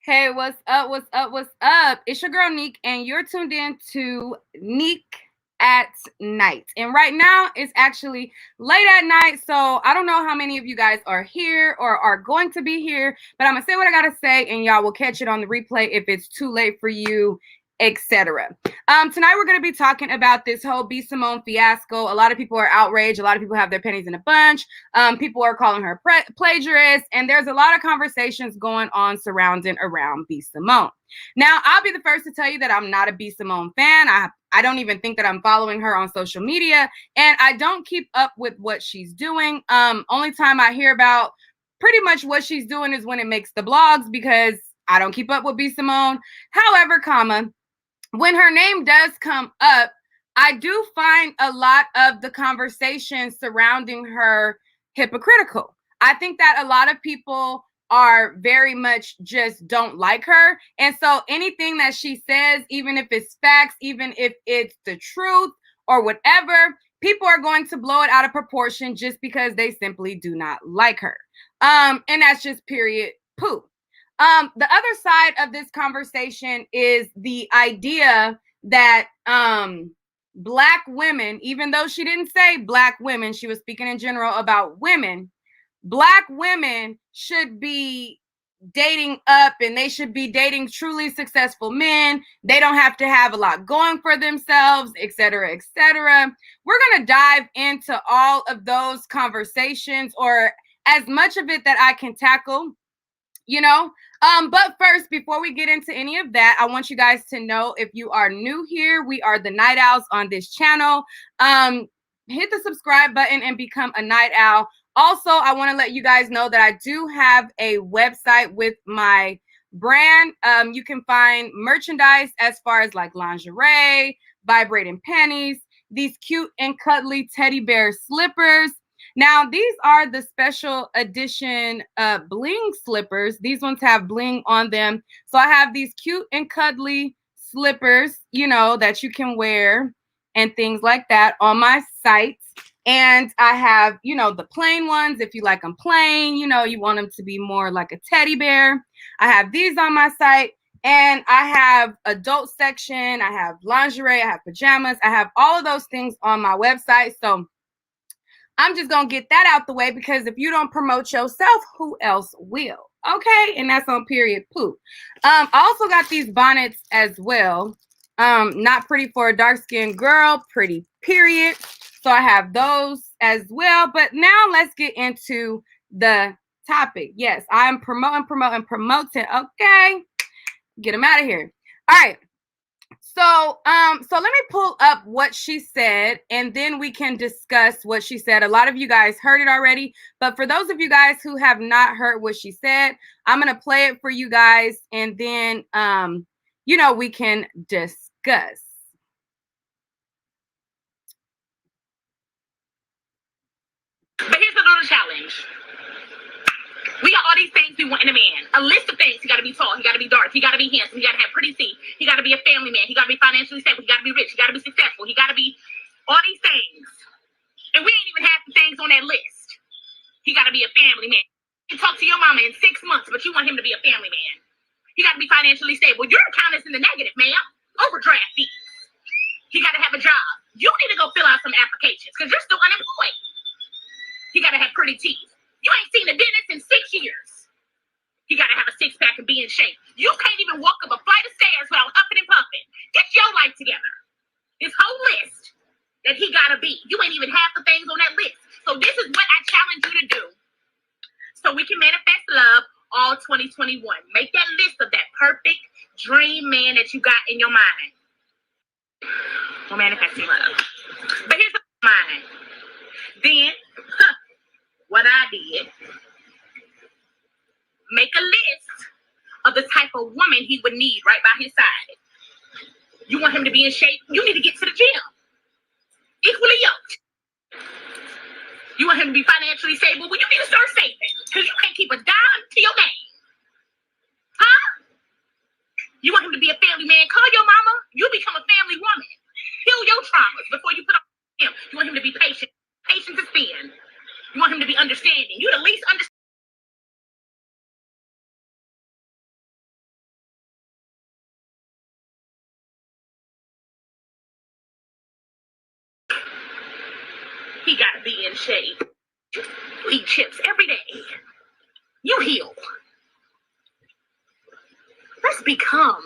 Hey, what's up? What's up? What's up? It's your girl Neek, and you're tuned in to Neek at Night. And right now, it's actually late at night, so I don't know how many of you guys are here or are going to be here, but I'm gonna say what I gotta say, and y'all will catch it on the replay if it's too late for you, etc. Tonight we're going to be talking about this whole B. Simone fiasco. A lot of people are outraged. A lot of people have their pennies in a bunch. People are calling her plagiarist, and there's a lot of conversations going on surrounding around B. Simone. Now, I'll be the first to tell you that I'm not a B. Simone fan. I don't even think that I'm following her on social media, and I don't keep up with what she's doing. Only time I hear about pretty much what she's doing is when it makes the blogs, because I don't keep up with B. Simone. However, when her name does come up, I do find a lot of the conversation surrounding her hypocritical. I think that a lot of people are very much just don't like her. And so anything that she says, even if it's facts, even if it's the truth or whatever, people are going to blow it out of proportion just because they simply do not like her. And that's just period poop. The other side of this conversation is the idea that Black women, even though she didn't say Black women, she was speaking in general about women, Black women should be dating up and they should be dating truly successful men. They don't have to have a lot going for themselves, etc., etc. We're going to dive into all of those conversations, or as much of it that I can tackle, you know. But first, before we get into any of that, I want you guys to know, if you are new here, we are the Night Owls on this channel. Hit the subscribe button and become a Night Owl. Also, I want to let you guys know that I do have a website with my brand. You can find merchandise as far as like lingerie, vibrating panties, these cute and cuddly teddy bear slippers. Now, these are the special edition bling slippers. These ones have bling on them. So I have these cute and cuddly slippers, you know, that you can wear and things like that on my site. And I have, you know, the plain ones, if you like them plain, you know, you want them to be more like a teddy bear. I have these on my site. And I have adult section. I have lingerie. I have pajamas. I have all of those things on my website. So I'm just going to get that out the way, because if you don't promote yourself, who else will? Okay. And that's on period poop. I also got these bonnets as well. Not pretty for a dark-skinned girl, pretty period. So I have those as well. But now let's get into the topic. Yes, I'm promoting. Okay. Get them out of here. All right. So let me pull up what she said, and then we can discuss what she said. A lot of you guys heard it already, but for those of you guys who have not heard what she said, I'm going to play it for you guys, and then, you know, we can discuss. But here's the little challenge. We got all these things we want in a man. A list of things. He got to be tall. He got to be dark. He got to be handsome. He got to have pretty teeth. He got to be a family man. He got to be financially stable. He got to be rich. He got to be successful. He got to be all these things. And we ain't even half the things on that list. He got to be a family man. You talk to your mama in 6 months, but you want him to be a family man. He got to be financially stable. Your account is in the negative, ma'am. Overdraft fees. He got to have a job. You need to go fill out some applications because you're still unemployed. He got to have pretty teeth. You ain't seen a dentist in 6 years. You got to have a six-pack and be in shape. You can't even walk up a flight of stairs without huffing and puffing. Get your life together. This whole list that he got to be. You ain't even half the things on that list. So this is what I challenge you to do, so we can manifest love all 2021. Make that list of that perfect dream man that you got in your mind. We're manifesting love. But here's mine. Then, what I did, make a list of the type of woman he would need right by his side. You want him to be in shape? You need to get to the gym. Equally yoked. You want him to be financially stable? Well, you need to start saving, because you can't keep a dime to your name. Huh? You want him to be a family man? Call your mama. You become a family woman. Heal your traumas before you put on him. You want him to be patient. Patience is thin. You want him to be understanding. You the least understanding. He gotta be in shape. You eat chips every day. You heal. Let's become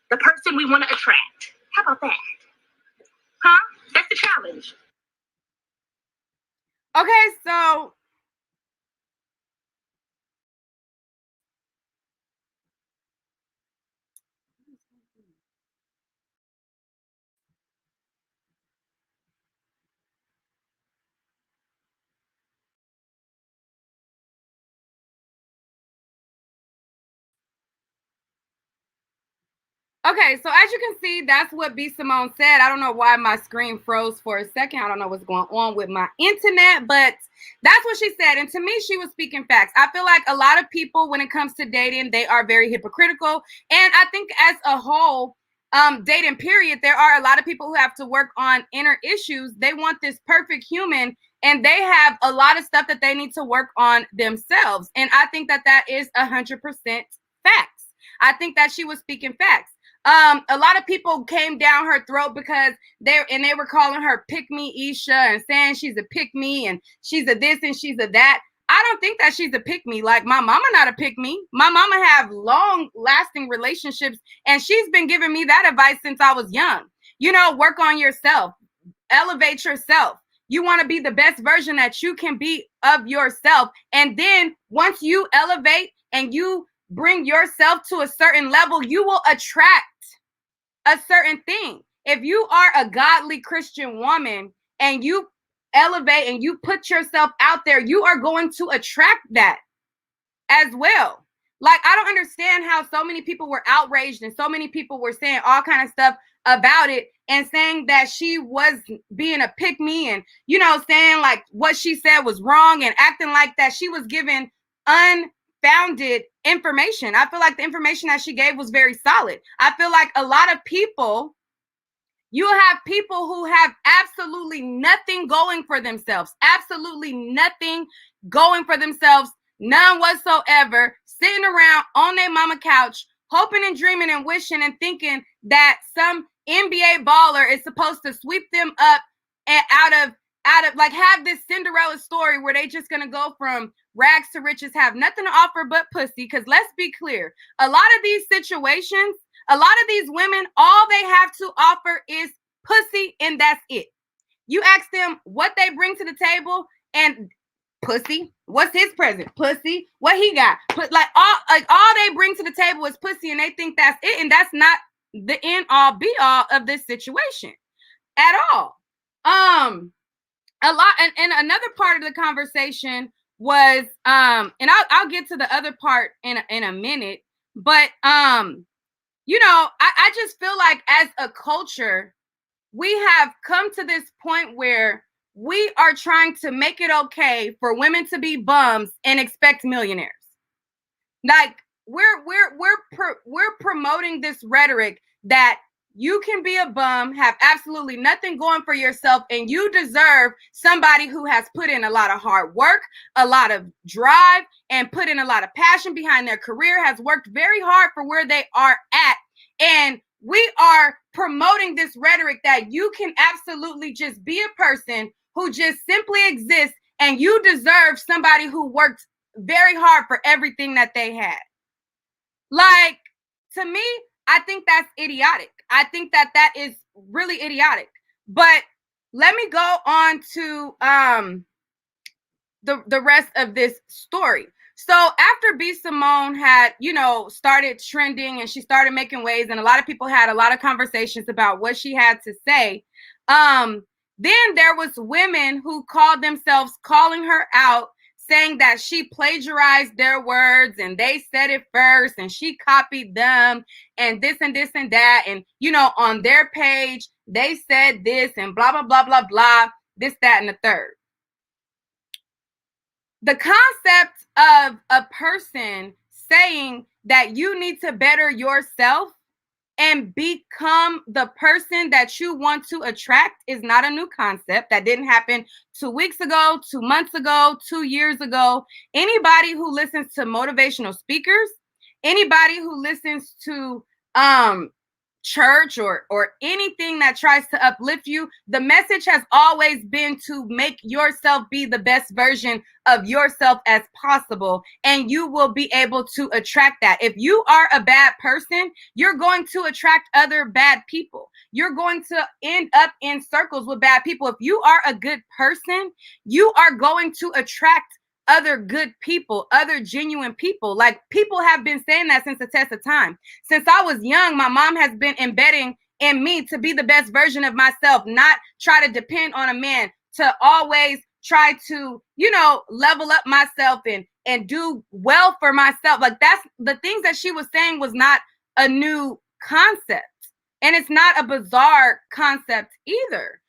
the person we want to attract. How about that? Huh? That's the challenge. Okay, so okay, so as you can see, that's what B. Simone said. I don't know why my screen froze for a second. I don't know what's going on with my internet, but that's what she said. And to me, she was speaking facts. I feel like a lot of people, when it comes to dating, they are very hypocritical. And I think as a whole, dating period, there are a lot of people who have to work on inner issues. They want this perfect human, and they have a lot of stuff that they need to work on themselves. And I think that that is 100% facts. I think that she was speaking facts. A lot of people came down her throat because they were calling her pick me Isha and saying she's a pick me and she's a this and she's a that. I don't think that she's a pick me. Like, my mama not a pick me. My mama have long lasting relationships, and she's been giving me that advice since I was young. You know, work on yourself, elevate yourself. You want to be the best version that you can be of yourself. And then once you elevate and you bring yourself to a certain level, you will attract a certain thing. If you are a godly Christian woman and you elevate and you put yourself out there, you are going to attract that as well. Like, I don't understand how so many people were outraged and so many people were saying all kind of stuff about it and saying that she was being a pick me and, you know, saying like what she said was wrong and acting like that she was giving unfounded information. I feel like the information that she gave was very solid. I feel like a lot of people, you have people who have absolutely nothing going for themselves, absolutely nothing going for themselves, none whatsoever, sitting around on their mama couch, hoping and dreaming and wishing and thinking that some NBA baller is supposed to sweep them up and out of like have this Cinderella story where they just gonna go from rags to riches, have nothing to offer but pussy. Because let's be clear, a lot of these situations, a lot of these women, all they have to offer is pussy, and that's it. You ask them what they bring to the table, and pussy. What's his present? Pussy. What he got? Like all they bring to the table is pussy, and they think that's it, and that's not the end all be all of this situation at all. A lot, and another part of the conversation was and I'll get to the other part in a minute, but you know, I just feel like as a culture, we have come to this point where we are trying to make it okay for women to be bums and expect millionaires. Like, we're promoting this rhetoric that you can be a bum, have absolutely nothing going for yourself, and you deserve somebody who has put in a lot of hard work, a lot of drive, and put in a lot of passion behind their career, has worked very hard for where they are at. And we are promoting this rhetoric that you can absolutely just be a person who just simply exists, and you deserve somebody who worked very hard for everything that they had. Like, to me, I think that's idiotic. I think that that is really idiotic. But let me go on to the rest of this story. So after B. Simone had, you know, started trending and she started making waves, and a lot of people had a lot of conversations about what she had to say, then there was women who called themselves calling her out, saying that she plagiarized their words and they said it first and she copied them and this and this and that. And, you know, on their page, they said this and blah, blah, blah, blah, blah, this, that, and the third. The concept of a person saying that you need to better yourself and become the person that you want to attract is not a new concept. That didn't happen 2 weeks ago, 2 months ago, 2 years ago. Anybody who listens to motivational speakers, anybody who listens to church or anything that tries to uplift you, the message has always been to make yourself be the best version of yourself as possible, and you will be able to attract that. If you are a bad person, you're going to attract other bad people. You're going to end up in circles with bad people. If you are a good person, you are going to attract other good people, other genuine people. Like, people have been saying that since the test of time. Since I was young, my mom has been embedding in me to be the best version of myself, not try to depend on a man, to always try to, level up myself and do well for myself. Like, that's the things that she was saying was not a new concept. And it's not a bizarre concept either.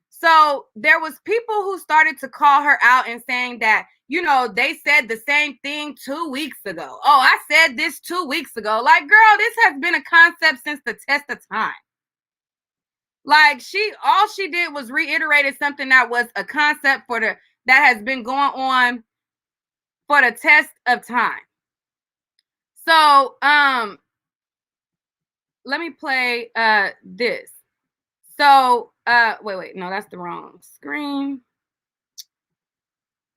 So there was people who started to call her out and saying that, they said the same thing 2 weeks ago. Oh, I said this 2 weeks ago. Like, girl, this has been a concept since the test of time. Like, all she did was reiterated something that was a concept that has been going on for the test of time. So, let me play this. So, wait, no, that's the wrong screen.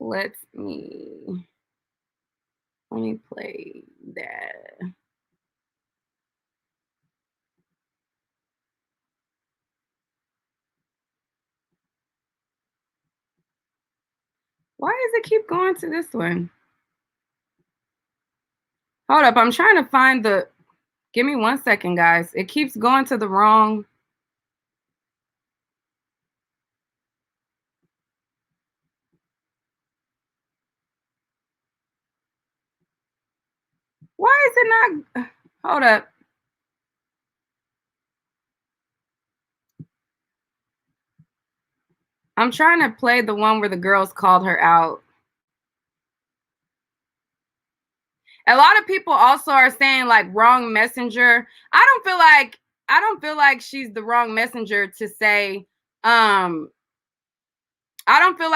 Let me play that. Why does it keep going to this one? Hold up, I'm trying to find give me 1 second, guys. It keeps going to the wrong. Why is it not? Hold up. I'm trying to play the one where the girls called her out. A lot of people also are saying, like, wrong messenger. I don't feel like she's the wrong messenger to say, I don't feel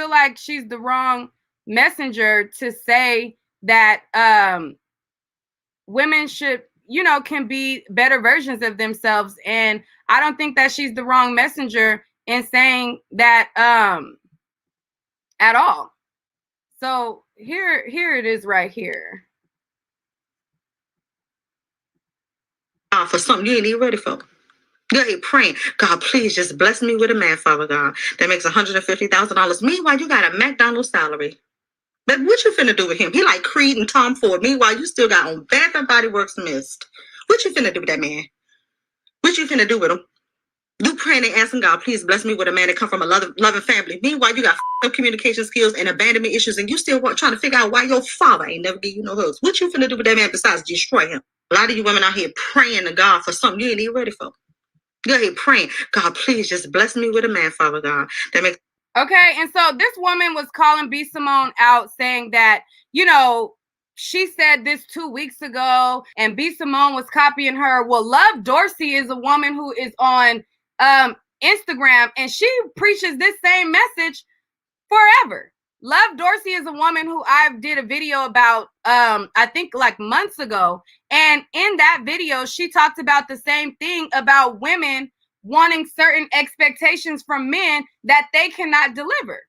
like she's the wrong messenger to say that women should, can be better versions of themselves. And I don't think that she's the wrong messenger in saying that at all. So here it is right here. For something you ain't even ready for. Go ahead praying. God, please just bless me with a man, Father God, that makes $150,000. Meanwhile, you got a McDonald's salary. But what you finna do with him? He like Creed and Tom Ford. Meanwhile, you still got on Bath and Body Works mist. What you finna do with that man? What you finna do with him? You praying and asking God, please bless me with a man that come from a loving family. Meanwhile, you got communication skills and abandonment issues, and you still trying to figure out why your father ain't never give you no hugs. What you finna do with that man besides destroy him? A lot of you women out here praying to God for something you ain't even ready for. Go ahead praying. God, please just bless me with a man, Father God, that makes. Okay, and so this woman was calling B. Simone out, saying that, she said this 2 weeks ago, and B. Simone was copying her. Well, Love Dorsey is a woman who is on Instagram, and she preaches this same message forever. Love Dorsey is a woman who I did a video about, I think like months ago. And in that video, she talked about the same thing about women wanting certain expectations from men that they cannot deliver.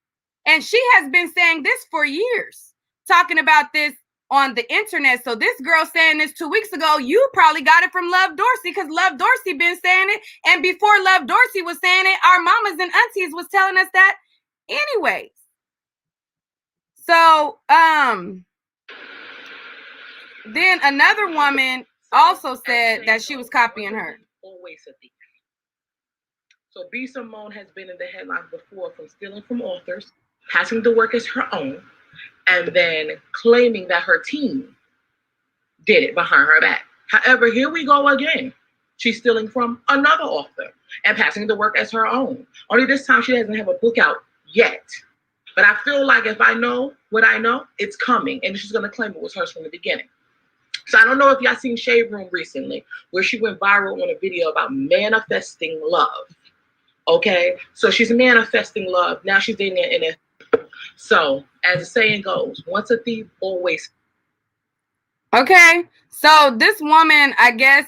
And she has been saying this for years, talking about this on the internet. So this girl saying this 2 weeks ago, you probably got it from Love Dorsey, because Love Dorsey been saying it. And before Love Dorsey was saying it, our mamas and aunties was telling us that anyways. So then another woman also said that she was copying her. Always a thief. So B. Simone has been in the headlines before from stealing from authors, passing the work as her own, and then claiming that her team did it behind her back. However, here we go again. She's stealing from another author and passing the work as her own. Only this time she doesn't have a book out yet. But I feel like if I know what I know, it's coming. And she's going to claim it was hers from the beginning. So I don't know if y'all seen Shade Room recently, where she went viral on a video about manifesting love. Okay? So she's manifesting love. Now she's in it. So as the saying goes, once a thief, always. Okay. So this woman, I guess,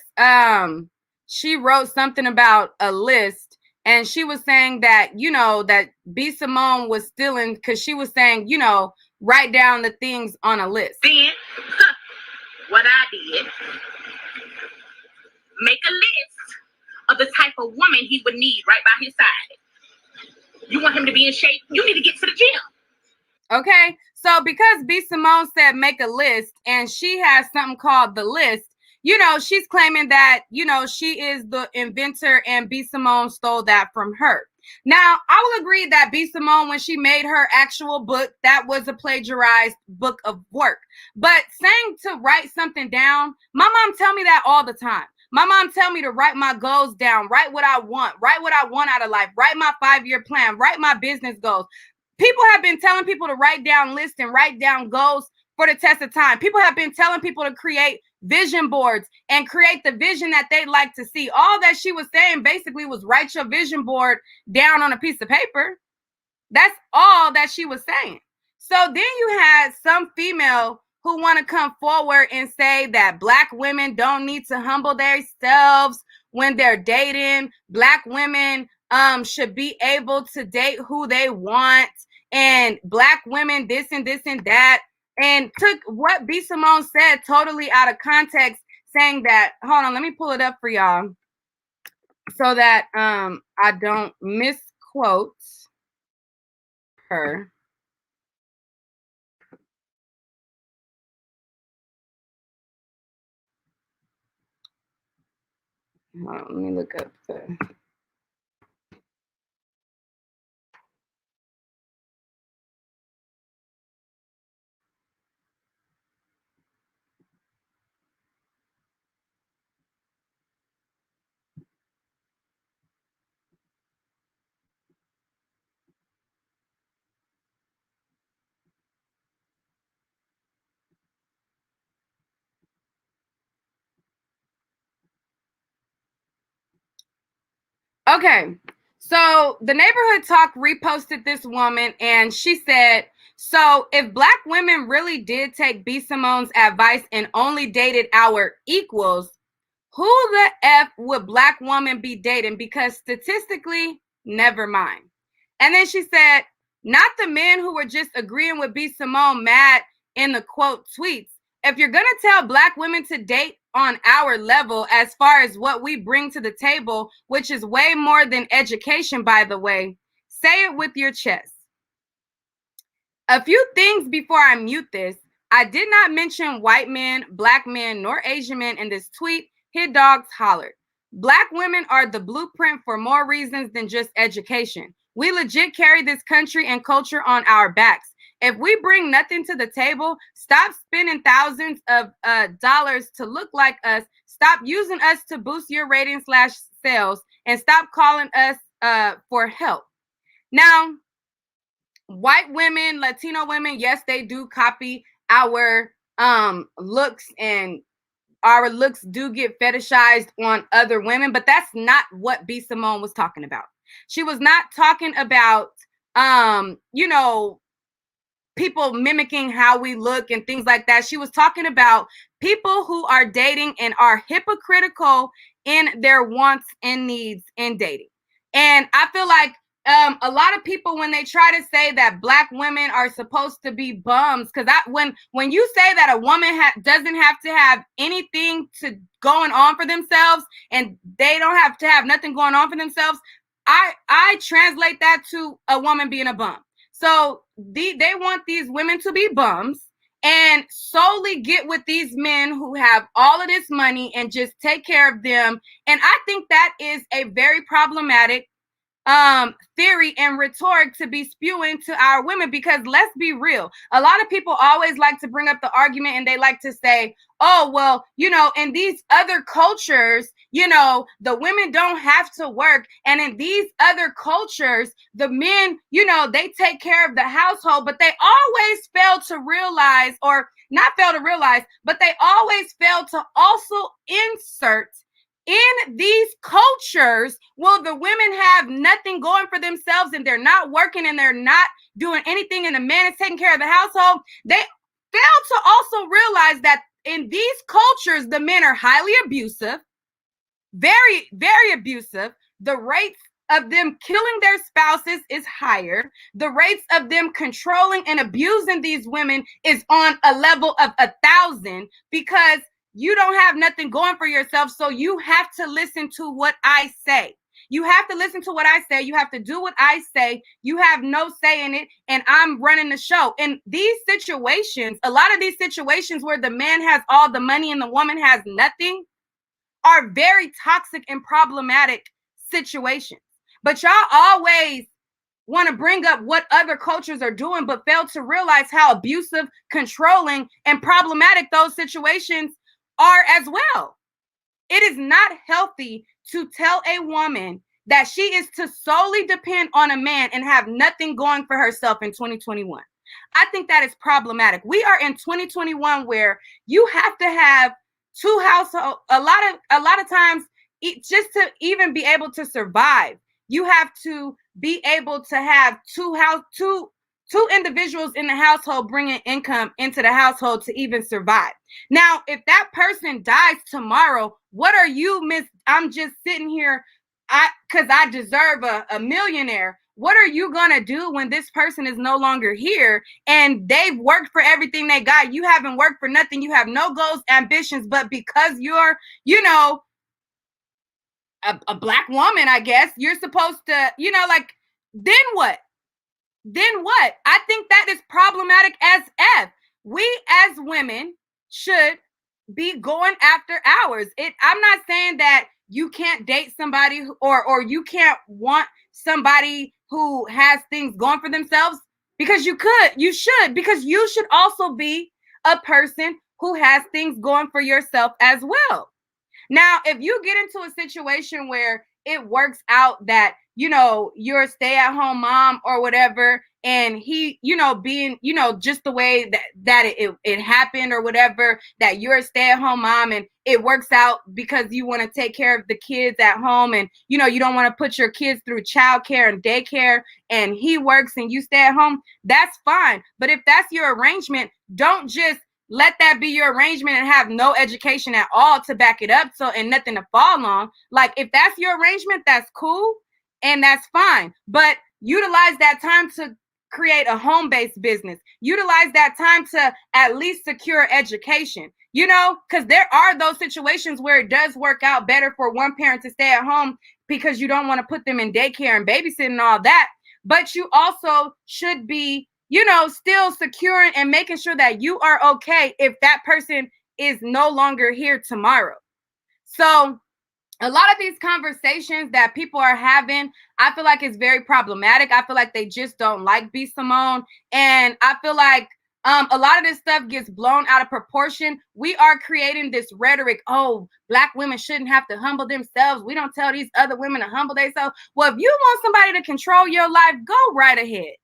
she wrote something about a list, and she was saying that, that B. Simone was stealing because she was saying, write down the things on a list. Then, what I did, make a list of the type of woman he would need right by his side. You want him to be in shape? You need to get to the gym. Okay, so because B. Simone said make a list, and she has something called the list, she's claiming that, she is the inventor and B. Simone stole that from her. Now, I will agree that B. Simone, when she made her actual book, that was a plagiarized book of work. But saying to write something down, my mom tell me that all the time. My mom tell me to write my goals down, write what I want out of life, write my 5-year plan, write my business goals. People have been telling people to write down lists and write down goals for the test of time. People have been telling people to create vision boards and create the vision that they'd like to see. All that she was saying basically was write your vision board down on a piece of paper. That's all that she was saying. So then you had some female who want to come forward and say that Black women don't need to humble themselves when they're dating. Black women should be able to date who they want, and Black women this and this and that, and took what B. Simone said totally out of context, saying that, hold on, let me pull it up for y'all so that I don't misquote her. Hold on, let me look up the. Okay, so the Neighborhood Talk reposted this woman, and she said, so if Black women really did take B. Simone's advice and only dated our equals, who the F would Black woman be dating? Because statistically, never mind. And then she said, not the men who were just agreeing with B. Simone mad in the quote tweets. If you're going to tell Black women to date on our level, as far as what we bring to the table, which is way more than education, by the way, say it with your chest. A few things before I mute this. I did not mention white men, Black men, nor Asian men in this tweet. Hit dogs hollered. Black women are the blueprint for more reasons than just education. We legit carry this country and culture on our backs. If we bring nothing to the table, stop spending thousands of dollars to look like us. Stop using us to boost your ratings / sales, and stop calling us for help. Now, white women, Latino women, yes, they do copy our looks, and our looks do get fetishized on other women, but that's not what B. Simone was talking about. She was not talking about people mimicking how we look and things like that. She was talking about people who are dating and are hypocritical in their wants and needs in dating. And I feel like a lot of people, when they try to say that Black women are supposed to be bums, because when you say that a woman doesn't have to have anything to going on for themselves, and they don't have to have nothing going on for themselves, I translate that to a woman being a bum. So they want these women to be bums and solely get with these men who have all of this money and just take care of them. And I think that is a very problematic theory and rhetoric to be spewing to our women, because let's be real, a lot of people always like to bring up the argument, and they like to say, oh, well, in these other cultures, the women don't have to work, and in these other cultures, the men, they take care of the household. But they always fail to realize, or not fail to realize, but they always fail to also insert in these cultures, will the women have nothing going for themselves, and they're not working, and they're not doing anything, and the man is taking care of the household. They fail to also realize that in these cultures, the men are highly abusive, very, very abusive. The rates of them killing their spouses is higher. The rates of them controlling and abusing these women is on a level of 1,000, because you don't have nothing going for yourself. So you have to listen to what I say. You have to listen to what I say. You have to do what I say. You have no say in it. And I'm running the show. In these situations, a lot of these situations where the man has all the money and the woman has nothing are very toxic and problematic situations. But y'all always want to bring up what other cultures are doing, but fail to realize how abusive, controlling, and problematic those situations are as well. It is not healthy to tell a woman that she is to solely depend on a man and have nothing going for herself in 2021. I think that is problematic. We are in 2021 where you have to have two households. A lot of times, just to even be able to survive, you have to be able to have two individuals in the household bringing income into the household to even survive. Now, if that person dies tomorrow, what are you, Miss? I'm just sitting here because I deserve a millionaire. What are you going to do when this person is no longer here and they've worked for everything they got? You haven't worked for nothing. You have no goals, ambitions, but because you're, a Black woman, I guess, you're supposed to, like, then what? Then what? I think that is problematic as F. We as women should be going after ours. I'm not saying that you can't date somebody or you can't want somebody who has things going for themselves, because you should, because you should also be a person who has things going for yourself as well. Now, if you get into a situation where it works out that, you're a stay-at-home mom or whatever, and he, being, just the way that it happened or whatever, that you're a stay-at-home mom and it works out because you want to take care of the kids at home, and, you don't want to put your kids through childcare and daycare, and he works and you stay at home, that's fine. But if that's your arrangement, don't just let that be your arrangement and have no education at all to back it up, and nothing to fall on. Like, if that's your arrangement, that's cool and that's fine. But utilize that time to create a home-based business. Utilize that time to at least secure education, because there are those situations where it does work out better for one parent to stay at home because you don't want to put them in daycare and babysitting and all that. But you also should be, still securing and making sure that you are okay if that person is no longer here tomorrow. So a lot of these conversations that people are having, I feel like it's very problematic. I feel like they just don't like B. Simone. And I feel like a lot of this stuff gets blown out of proportion. We are creating this rhetoric. Oh, Black women shouldn't have to humble themselves. We don't tell these other women to humble themselves. Well, if you want somebody to control your life, go right ahead.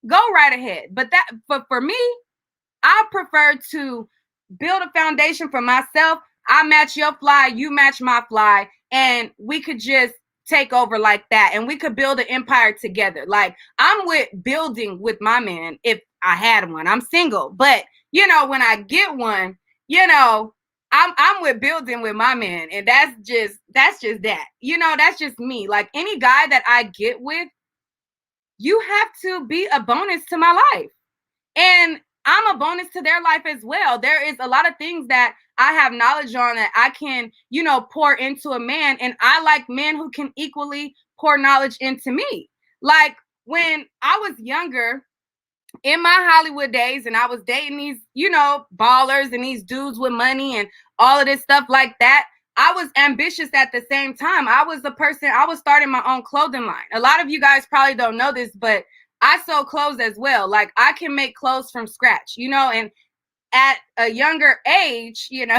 Go right ahead. But for me, I prefer to build a foundation for myself. I match your fly, you match my fly, and we could just take over like that, and we could build an empire together. Like, I'm with building with my man if I had one. I'm single, but when I get one, I'm with building with my man, and that's just that. That's just me. Like, any guy that I get with, you have to be a bonus to my life. And I'm a bonus to their life as well. There is a lot of things that I have knowledge on that I can, pour into a man. And I like men who can equally pour knowledge into me. Like, when I was younger, in my Hollywood days, and I was dating these, ballers and these dudes with money and all of this stuff like that, I was ambitious at the same time. I was starting my own clothing line. A lot of you guys probably don't know this, but I sew clothes as well. Like, I can make clothes from scratch, and at a younger age, I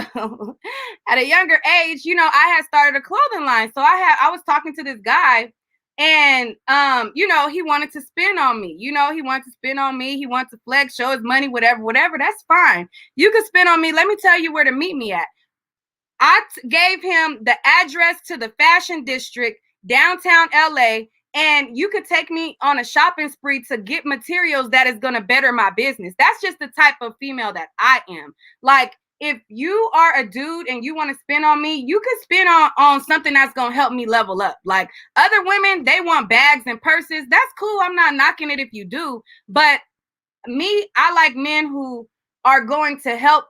had started a clothing line. So I was talking to this guy, and, he wanted to spend on me. He wanted to spend on me. He wanted to flex, show his money, whatever. That's fine. You can spend on me. Let me tell you where to meet me at. I gave him the address to the fashion district, downtown LA, and you could take me on a shopping spree to get materials that is going to better my business. That's just the type of female that I am. Like, if you are a dude and you want to spend on me, you can spend on something that's going to help me level up. Like other women, they want bags and purses. That's cool. I'm not knocking it if you do. But me, I like men who are going to help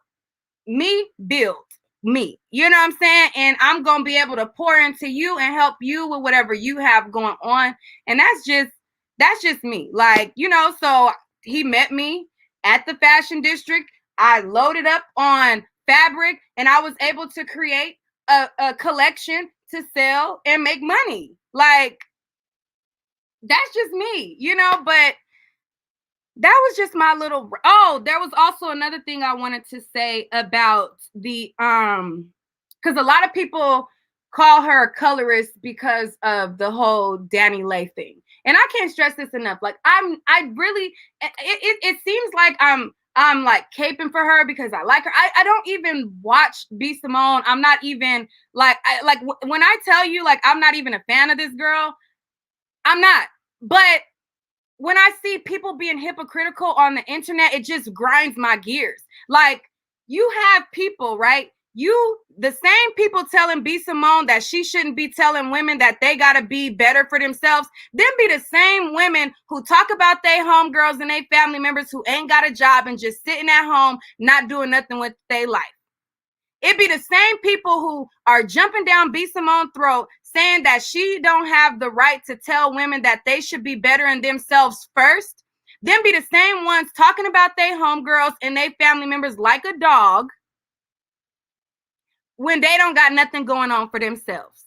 me build me. You know what I'm saying? And I'm going to be able to pour into you and help you with whatever you have going on. And that's just me. Like, you know, so he met me at the fashion district. I loaded up on fabric and I was able to create a collection to sell and make money. Like, that's just me, you know, but that was just my little. Oh, there was also another thing I wanted to say about the because a lot of people call her a colorist because of the whole Danny Lay thing. And I can't stress this enough. Like I really it seems like I'm like caping for her because I like her. I don't even watch B Simone. I'm not even like when I tell you like I'm not even a fan of this girl, I'm not. But when I see people being hypocritical on the internet, it just grinds my gears. Like, you have people, right? The same people telling B Simone that she shouldn't be telling women that they got to be better for themselves, then be the same women who talk about their homegirls and their family members who ain't got a job and just sitting at home, not doing nothing with their life. It be the same people who are jumping down B Simone's throat saying that she don't have the right to tell women that they should be better in themselves first. Then be the same ones talking about their homegirls and their family members like a dog when they don't got nothing going on for themselves.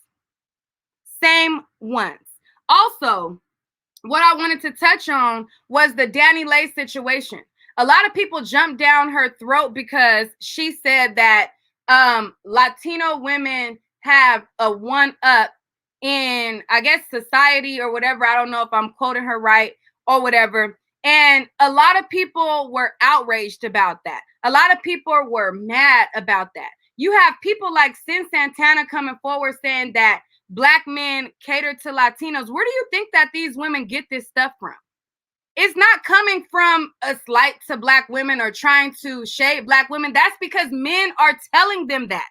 Same ones. Also, what I wanted to touch on was the Danny Lay situation. A lot of people jumped down her throat because she said that Latino women have a one-up in, I guess, society or whatever. I don't know if I'm quoting her right or whatever. And a lot of people were outraged about that. A lot of people were mad about that. You have people like Sin Santana coming forward saying that Black men cater to Latinos. Where do you think that these women get this stuff from? It's not coming from a slight to Black women or trying to shade Black women. That's because men are telling them that.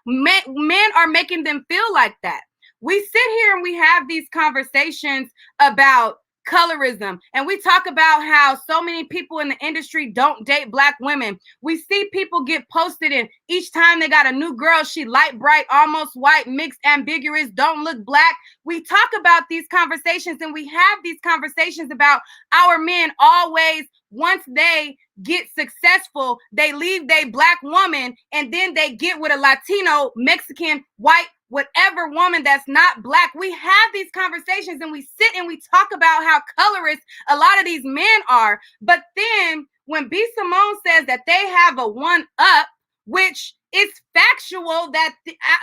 Men are making them feel like that. We sit here and we have these conversations about colorism, and we talk about how so many people in the industry don't date Black women. We see people get posted, and each time they got a new girl, she light, bright, almost white, mixed, ambiguous, don't look Black. We talk about these conversations, and we have these conversations about our men always, once they get successful, they leave their Black woman, and then they get with a Latino, Mexican, white, whatever woman that's not Black. We have these conversations and we sit and we talk about how colorist a lot of these men are. But then when B Simone says that they have a one-up, which is factual, that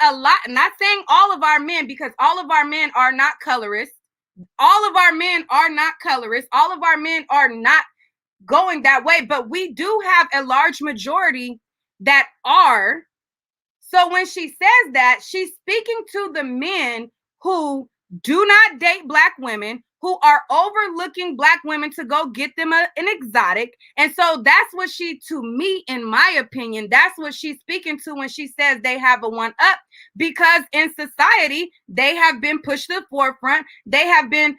a lot, not saying all of our men, because all of our men are not colorists. All of our men are not colorists. All of our men are not going that way. But we do have a large majority that are. So when she says that, she's speaking to the men who do not date Black women, who are overlooking Black women to go get them an exotic. And so that's what she, to me, in my opinion, that's what she's speaking to when she says they have a one-up, because in society, they have been pushed to the forefront. They have been,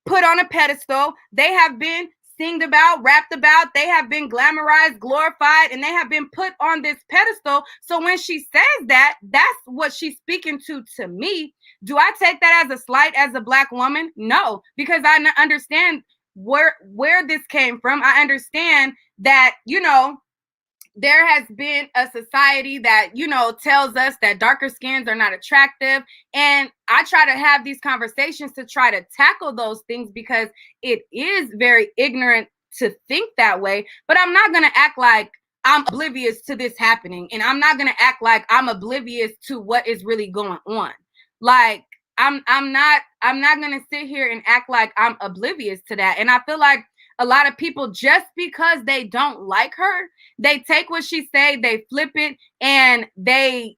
put on a pedestal. They have been singed about, rapped about, they have been glamorized, glorified, and they have been put on this pedestal. So when she says that, that's what she's speaking to me. Do I take that as a slight as a Black woman? No, because I understand where this came from. I understand that, there has been a society that, tells us that darker skins are not attractive. And I try to have these conversations to try to tackle those things, because it is very ignorant to think that way. But I'm not going to act like I'm oblivious to this happening. And I'm not going to act like I'm oblivious to what is really going on. Like, I'm not going to sit here and act like I'm oblivious to that. And I feel like a lot of people, just because they don't like her, they take what she say, they flip it, and they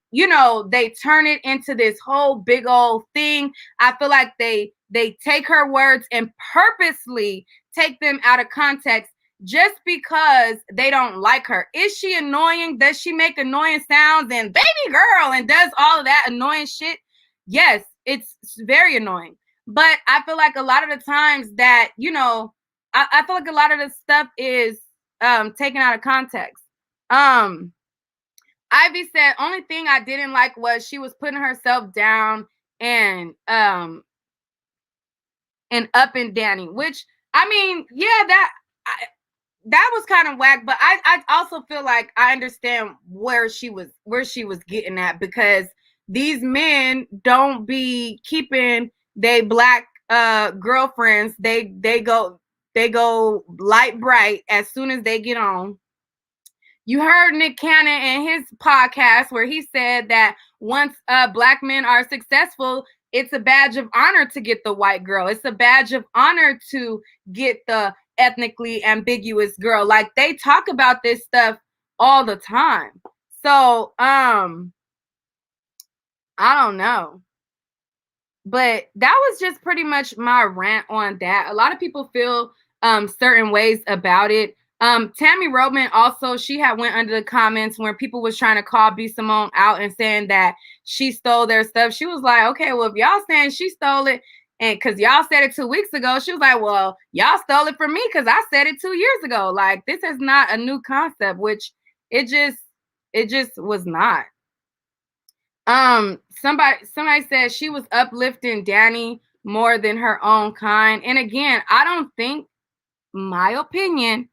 turn it into this whole big old thing. I feel like they take her words and purposely take them out of context. just because they don't like her. Is she annoying? Does she make annoying sounds and baby girl and does all of that annoying shit? Yes, it's very annoying. But I feel like a lot of the times that, I feel like a lot of the stuff is taken out of context. Ivy said, only thing I didn't like was she was putting herself down and up and Danny, which I mean, yeah, that was kind of whack, but I also feel like I understand where she was getting at, because these men don't be keeping they black girlfriends. They go light bright as soon as they get on. You heard Nick Cannon in his podcast where he said that once black men are successful, it's a badge of honor to get the white girl. It's a badge of honor to get the ethnically ambiguous girl. Like, they talk about this stuff all the time. So, I don't know. But that was just pretty much my rant on that. A lot of people feel certain ways about it. Tammy Roman also, she had went under the comments when people was trying to call B. Simone out and saying that she stole their stuff. She was like, okay, well, if y'all saying she stole it, and because y'all said it 2 weeks ago, she was like, well, y'all stole it from me because I said it 2 years ago. Like, this is not a new concept, which it just was not. Somebody said she was uplifting Danny more than her own kind. And again, I don't think, my opinion,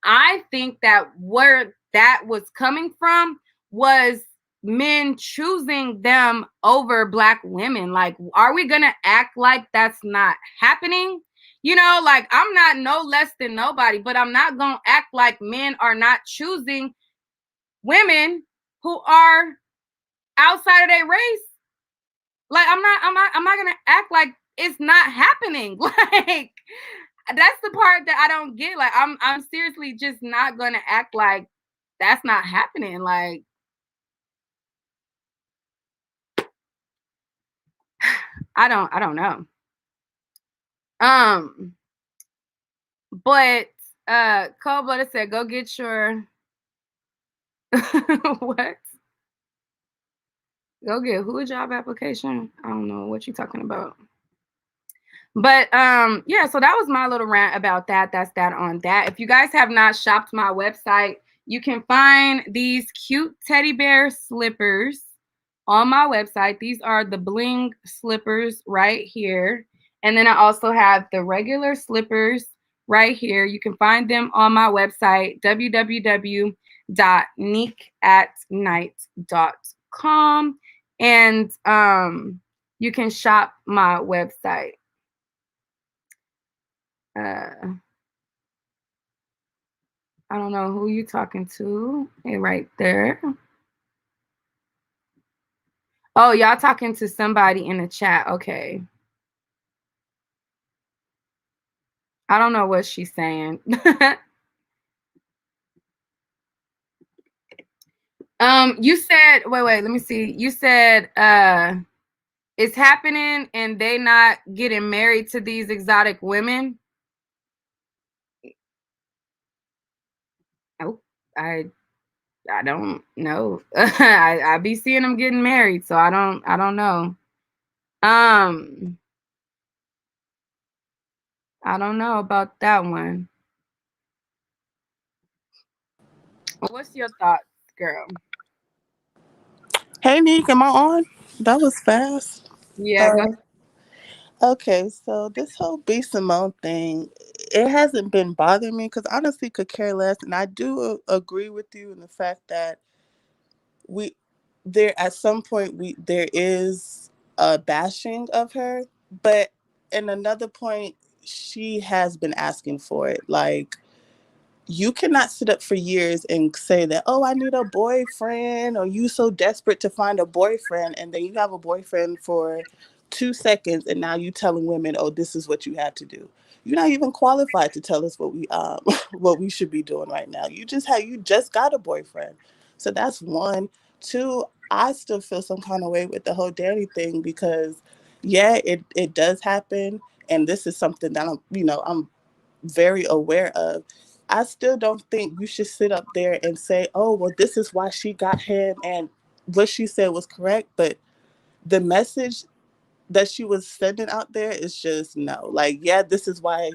I think that where that was coming from was men choosing them over black women. Like, are we gonna act like that's not happening? Like, I'm not no less than nobody, but I'm not gonna act like men are not choosing women who are outside of their race. Like, I'm not gonna act like it's not happening. Like, that's the part that I don't get. Like, I'm seriously just not gonna act like that's not happening. Like, I don't know. But Cold Blooded said, go get your what? Go get who a job application? I don't know what you're talking about. But yeah, so that was my little rant about that. That's that on that. If you guys have not shopped my website, you can find these cute teddy bear slippers on my website. These are the bling slippers right here. And then I also have the regular slippers right here. You can find them on my website, www.nickatnight.com. And you can shop my website. I don't know who you talking to. Hey, right there. Oh, y'all talking to somebody in the chat. Okay. I don't know what she's saying. You said, wait, let me see. You said it's happening and they not getting married to these exotic women. Oh, I don't know. I be seeing them getting married, so I don't know. I don't know about that one. What's your thoughts, girl? Hey, Nick, am I on? That was fast. Yeah, go. Okay, so this whole B. Simone thing, it hasn't been bothering me because honestly could care less. And I do agree with you in the fact that we there at some point there is a bashing of her, but in another point, she has been asking for it. Like, you cannot sit up for years and say that, oh, I need a boyfriend, or you so desperate to find a boyfriend, and then you have a boyfriend for 2 seconds, and now you telling women, oh, this is what you have to do. You're not even qualified to tell us what we what we should be doing right now. You just got a boyfriend. So that's one. Two, I still feel some kind of way with the whole Danny thing because yeah, it does happen. And this is something that I'm very aware of. I still don't think you should sit up there and say, oh, well, this is why she got him and what she said was correct. But the message that she was sending out there is just no. Like, yeah, this is why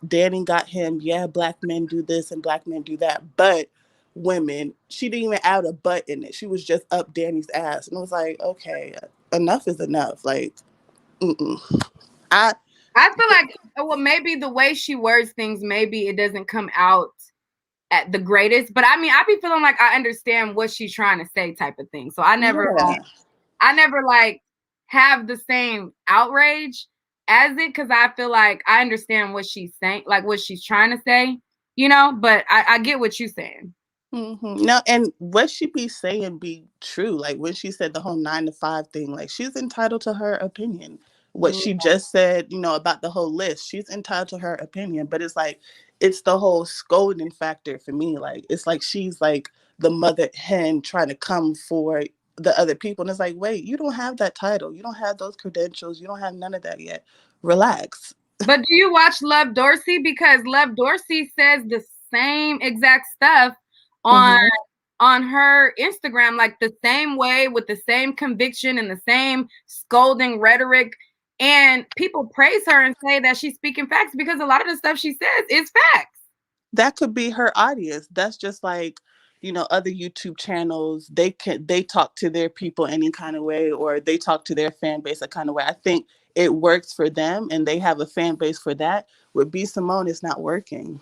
Danny got him. Yeah, black men do this and black men do that. But women, she didn't even add a butt in it. She was just up Danny's ass. And it was like, okay, enough is enough. Like, mm-mm. I, I feel like, well, maybe the way she words things, maybe it doesn't come out at the greatest. But I mean, I be feeling like I understand what she's trying to say, type of thing. So I never like have the same outrage as it, because I feel like I understand what she's saying, like what she's trying to say, you know. But I get what you're saying. No, and what she be saying be true. Like when she said the whole 9 to 5 thing, like she's entitled to her opinion. What Yeah. she just said, about the whole list, she's entitled to her opinion. But it's like, it's the whole scolding factor for me. Like, it's like she's like the mother hen trying to come for the other people. And it's like, wait, you don't have that title. You don't have those credentials. You don't have none of that yet. Relax. But do you watch Love Dorsey? Because Love Dorsey says the same exact stuff on Mm-hmm. on her Instagram, like the same way, with the same conviction and the same scolding rhetoric. And people praise her and say that she's speaking facts, because a lot of the stuff she says is facts. That could be her audience. That's just like, other YouTube channels. They talk to their people any kind of way, or they talk to their fan base a kind of way. I think it works for them, and they have a fan base for that. With B Simone, it's not working.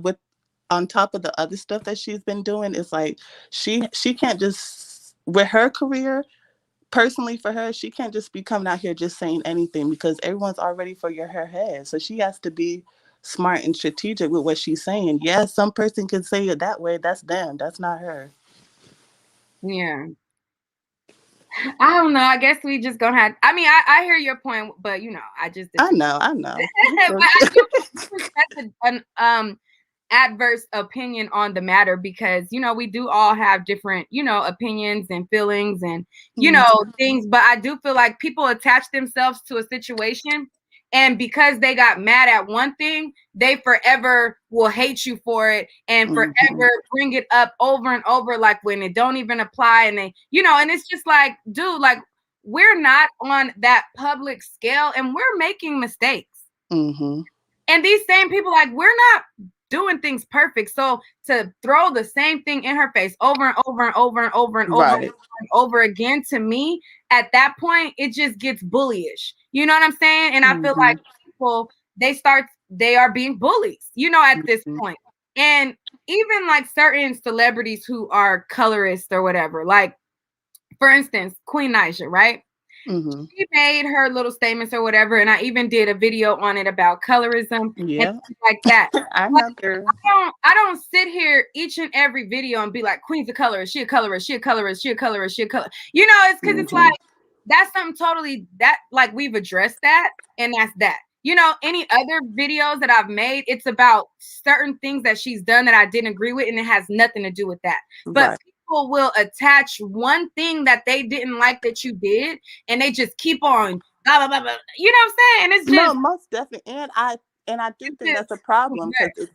With on top of the other stuff that she's been doing, it's like she can't just, with her career. Personally, for her, she can't just be coming out here just saying anything, because everyone's already for her head. So she has to be smart and strategic with what she's saying. Yeah, some person can say it that way. That's them. That's not her. Yeah. I don't know. I guess we just gonna have. I mean, I hear your point, but I just I disagree. know. But I do respect an adverse opinion on the matter, because we do all have different opinions and feelings and things. But I do feel like people attach themselves to a situation, and because they got mad at one thing, they forever will hate you for it and forever bring it up over and over, like when it don't even apply. And they and it's just like, dude, like, we're not on that public scale and we're making mistakes. Mm-hmm. And these same people, like, we're not doing things perfect. So to throw the same thing in her face over and over and over and over and over and over again, to me, at that point, it just gets bullyish. You know what I'm saying? And I feel like people, they are being bullies, at this point. And even like certain celebrities who are colorists or whatever, like, for instance, Queen Naija, right? She made her little statements or whatever, and I even did a video on it about colorism and things like that. I But know, girl. I don't sit here each and every video and be like, Queen's a colorist, she a colorist, she a colorist, she a colorist, she a color. It's because it's like, that's something totally that, like, we've addressed that, and that's that. Any other videos that I've made, it's about certain things that she's done that I didn't agree with, and it has nothing to do with that. But people will attach one thing that they didn't like that you did, and they just keep on blah blah blah blah. You know what I'm saying? And it's just, No, most definitely. And I do think that's a problem, because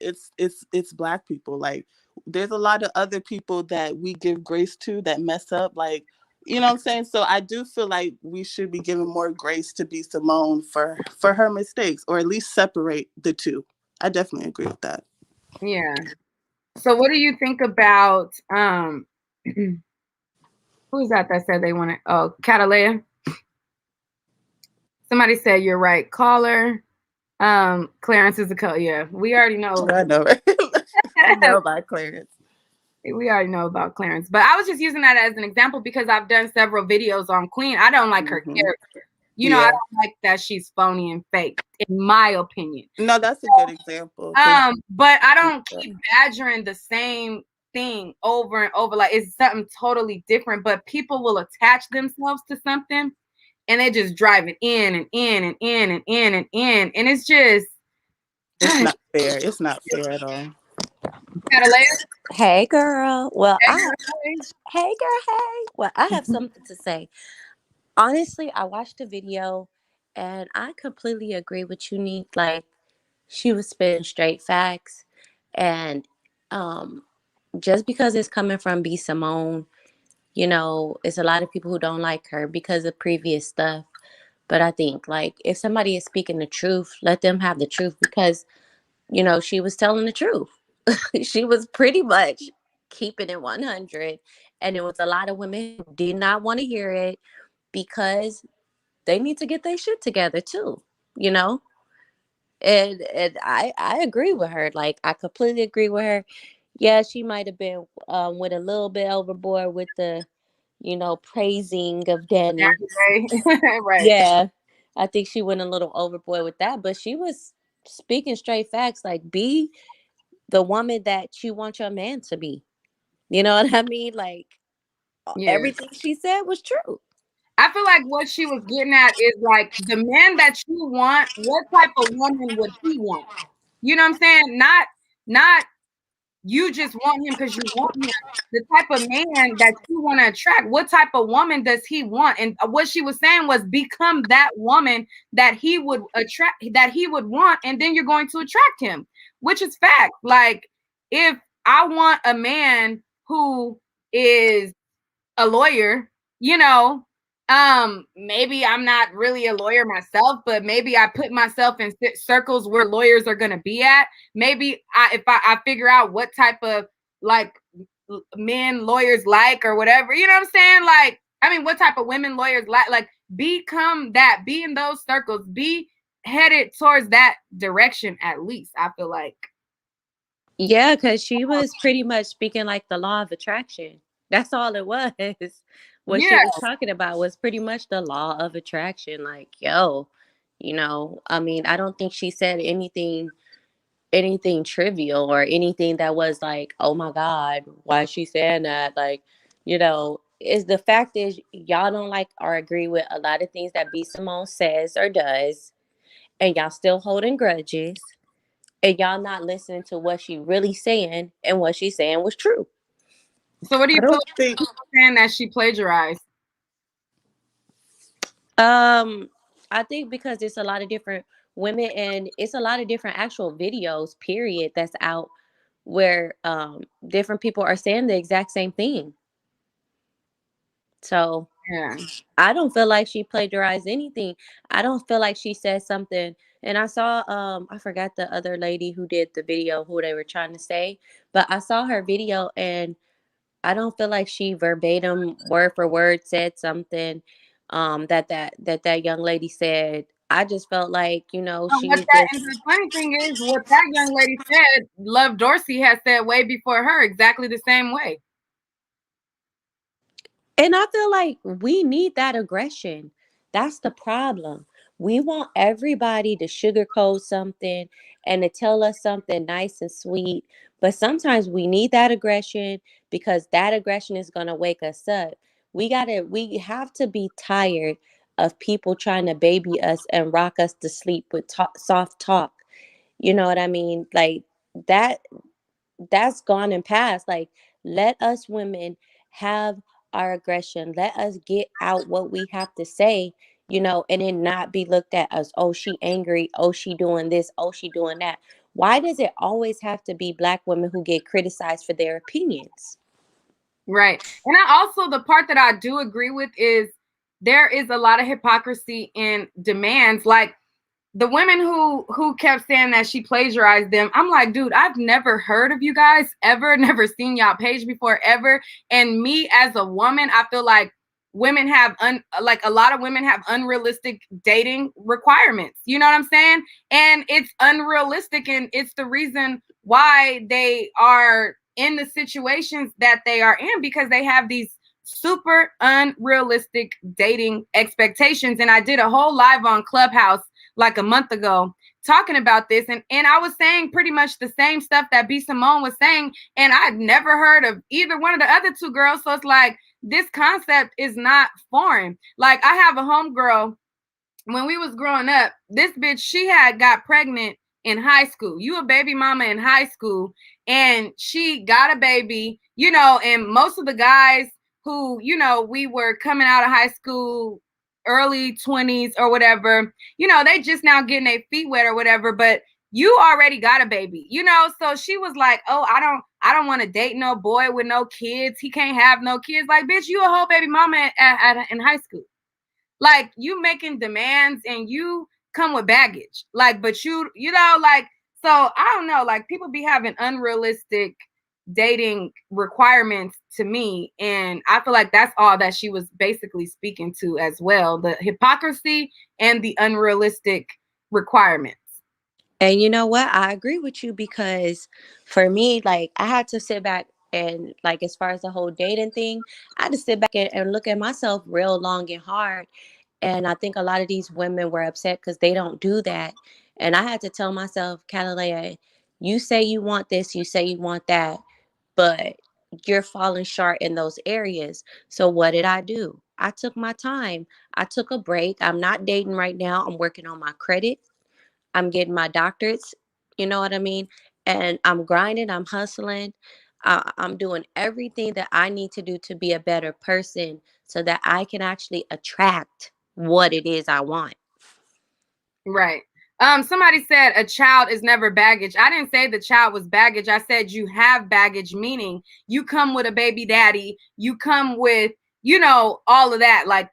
it's Black people. Like, there's a lot of other people that we give grace to that mess up. Like, you know what I'm saying? So I do feel like we should be giving more grace to B Simone for her mistakes, or at least separate the two. I definitely agree with that. yeah. So what do you think about who's that said they wanted? Oh, Catalea. Somebody said you're right. Caller. Clarence is a color. Yeah, we already know. I know, right? I know about Clarence. We already know about Clarence. But I was just using that as an example because I've done several videos on Queen. I don't like her character. I don't like that she's phony and fake, in my opinion. No, that's a good example. But I don't keep badgering the same thing over and over. Like, it's something totally different. But people will attach themselves to something, and they just drive it in and in and in and in and in. And it's just, it's not fair. It's not fair at all. Hey, girl. Well, hey, girl. Hey. Well, I have something to say. Honestly, I watched the video and I completely agree with you, Neek. Like, She was spitting straight facts. And just because it's coming from B. Simone, it's a lot of people who don't like her because of previous stuff. But I think, like, if somebody is speaking the truth, let them have the truth because, she was telling the truth. She was pretty much keeping it 100. And it was a lot of women who did not want to hear it because they need to get their shit together too, you know? And I agree with her. Like, I completely agree with her. Yeah, she might have been with a little bit overboard with the, praising of Danny. Right. Yeah, I think she went a little overboard with that, but she was speaking straight facts. Like, be the woman that you want your man to be. You know what I mean? Like, Yeah. everything she said was true. I feel like what she was getting at is like the man that you want, what type of woman would he want? You know what I'm saying? Not you just want him because you want him. The type of man that you want to attract, what type of woman does he want? And what she was saying was become that woman that he would attract, that he would want, and then you're going to attract him, which is fact. Like, if I want a man who is a lawyer, you know, maybe I'm not really a lawyer myself, but maybe I put myself in circles where lawyers are going to be at. Maybe if I figure out what type of like men lawyers like or whatever, you know what I'm saying? Like, I mean, what type of women lawyers like become that, be in those circles, be headed towards that direction. At least I feel like. Yeah, because she was pretty much speaking like the law of attraction. That's all it was. What she Yeah. was talking about was pretty much the law of attraction. Like, yo, I mean, I don't think she said anything trivial or anything that was like, oh my God, why is she saying that? Like, is the fact is y'all don't like or agree with a lot of things that B. Simone says or does, and y'all still holding grudges, and y'all not listening to what she really saying, and what she's saying was true. So what do I you feel don't like think saying that she plagiarized? Um, I think because it's a lot of different women and it's a lot of different actual videos, period, that's out where different people are saying the exact same thing. So Yeah. I don't feel like she plagiarized anything. I don't feel like she said something. And I saw I forgot the other lady who did the video who they were trying to say, but I saw her video and I don't feel like she verbatim word for word said something that young lady said. I just felt like, But she what was that just. and the funny thing is, what that young lady said, Love Dorsey has said way before her exactly the same way. And I feel like we need that aggression. That's the problem. We want everybody to sugarcoat something and to tell us something nice and sweet. But sometimes we need that aggression because that aggression is going to wake us up. We have to be tired of people trying to baby us and rock us to sleep with soft talk. You know what I mean? Like, that that's gone and past. Like, let us women have our aggression. Let us get out what we have to say, and then not be looked at as, oh, she angry, oh, she doing this, oh, she doing that. Why does it always have to be Black women who get criticized for their opinions? Right. And I also, the part that I do agree with is there is a lot of hypocrisy in demands. Like, the women who kept saying that she plagiarized them, I'm like, dude, I've never heard of you guys ever, never seen y'all page before ever. And me as a woman, I feel like women have like a lot of women have unrealistic dating requirements. You know what I'm saying? And it's unrealistic, and it's the reason why they are in the situations that they are in, because they have these super unrealistic dating expectations. And I did a whole live on Clubhouse like a month ago talking about this, and I was saying pretty much the same stuff that B. Simone was saying, and I'd never heard of either one of the other two girls. So it's like this concept is not foreign. Like, I have a homegirl, when we was growing up, this bitch, she had got pregnant in high school. You a baby mama in high school, and she got a baby, and most of the guys who, we were coming out of high school, early 20s or whatever, they just now getting their feet wet or whatever. But you already got a baby, you know? So she was like, oh, I don't want to date no boy with no kids. He can't have no kids. Like, bitch, you a whole baby mama in high school. Like, you making demands and you come with baggage. Like, but you know, like, so I don't know, like, people be having unrealistic dating requirements to me, and I feel like that's all that she was basically speaking to as well, the hypocrisy and the unrealistic requirements. And you know what? I agree with you because for me, like I had to sit back and like as far as the whole dating thing, I had to sit back and look at myself real long and hard. And I think a lot of these women were upset because they don't do that. And I had to tell myself, Catalea, you say you want this, you say you want that, but you're falling short in those areas. So what did I do? I took my time. I took a break. I'm not dating right now. I'm working on my credit. I'm getting my doctorates, you know what I mean? And I'm grinding, I'm hustling. I'm doing everything that I need to do to be a better person so that I can actually attract what it is I want. Right. Somebody said a child is never baggage. I didn't say the child was baggage. I said you have baggage, meaning you come with a baby daddy, you come with, you know, all of that. Like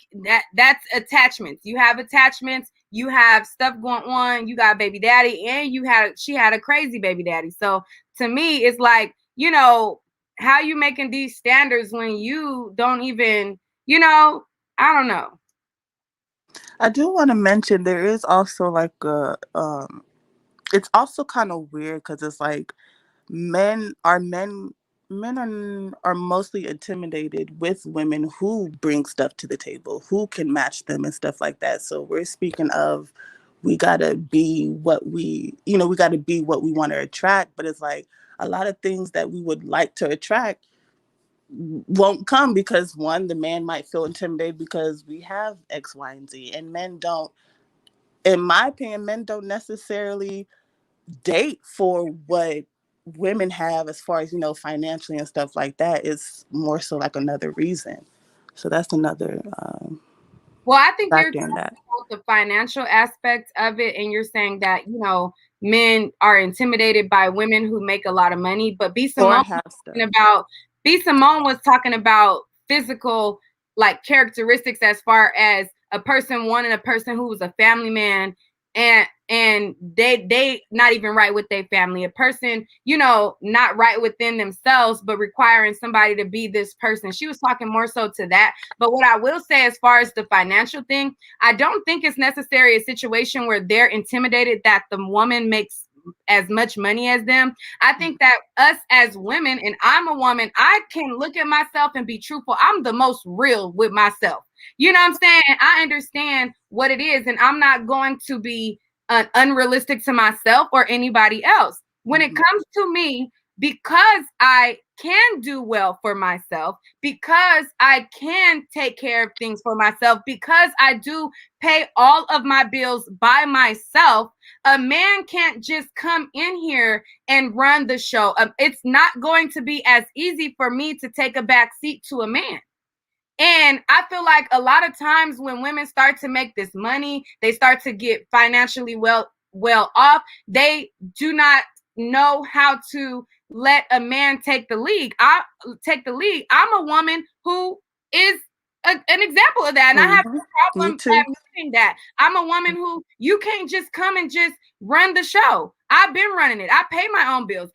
that's attachments. You have attachments, you have stuff going on, you got baby daddy, and she had a crazy baby daddy. So to me, it's like, you know, how you making these standards when you don't even, you know, I don't know. I do want to mention there is also like a it's also kind of weird because it's like men are are mostly intimidated with women who bring stuff to the table, who can match them and stuff like that. So we're speaking of we gotta be what we gotta be what we want to attract, but it's like a lot of things that we would like to attract won't come because one, the man might feel intimidated because we have X, Y, and Z, and men don't. In my opinion, men don't necessarily date for what women have as far as financially and stuff like that. It's more so like another reason. So that's another Well, I think you're factor in that. the financial aspect of it, and you're saying that, you know, men are intimidated by women who make a lot of money, but Or have stuff. B Simone was talking about physical, like, characteristics, as far as a person wanting a person who was a family man, and they not even right with their family, a person, you know, not right within themselves, but requiring somebody to be this person. She was talking more so to that. But what I will say, as far as the financial thing, I don't think it's necessarily a situation where they're intimidated that the woman makes as much money as them. I think that us as women, and I'm a woman, I can look at myself and be truthful. I'm the most real with myself. You know what I'm saying? And I understand what it is, and I'm not going to be unrealistic to myself or anybody else. When it comes to me, because I can do well for myself, because I can take care of things for myself, because I do pay all of my bills by myself, a man can't just come in here and run the show. It's not going to be as easy for me to take a back seat to a man. And I feel like a lot of times when women start to make this money, they start to get financially well off, they do not know how to let a man take the lead. I'm a woman who is an example of that. And I have no Me problem too. admitting that. I'm a woman who, you can't just come and just run the show. I've been running it. I pay my own bills.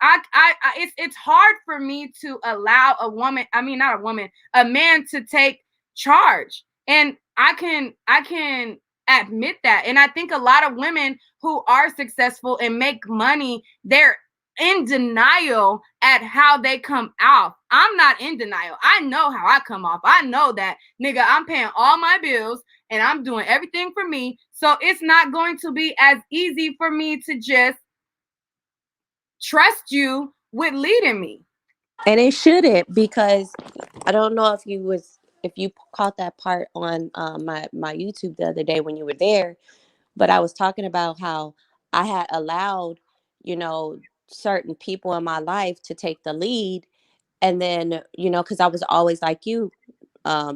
It's hard for me to allow a woman, I mean, not a woman, a man to take charge. And I can admit that. And I think a lot of women who are successful and make money, they're in denial at how they come off. I'm not in denial. I know how I come off. I know that, nigga, I'm paying all my bills and I'm doing everything for me. So it's not going to be as easy for me to just trust you with leading me. And it shouldn't because I don't know if you caught that part on my YouTube the other day when you were there, but I was talking about how I had allowed, you know, certain people in my life to take the lead. And then, you know, because I was always like you,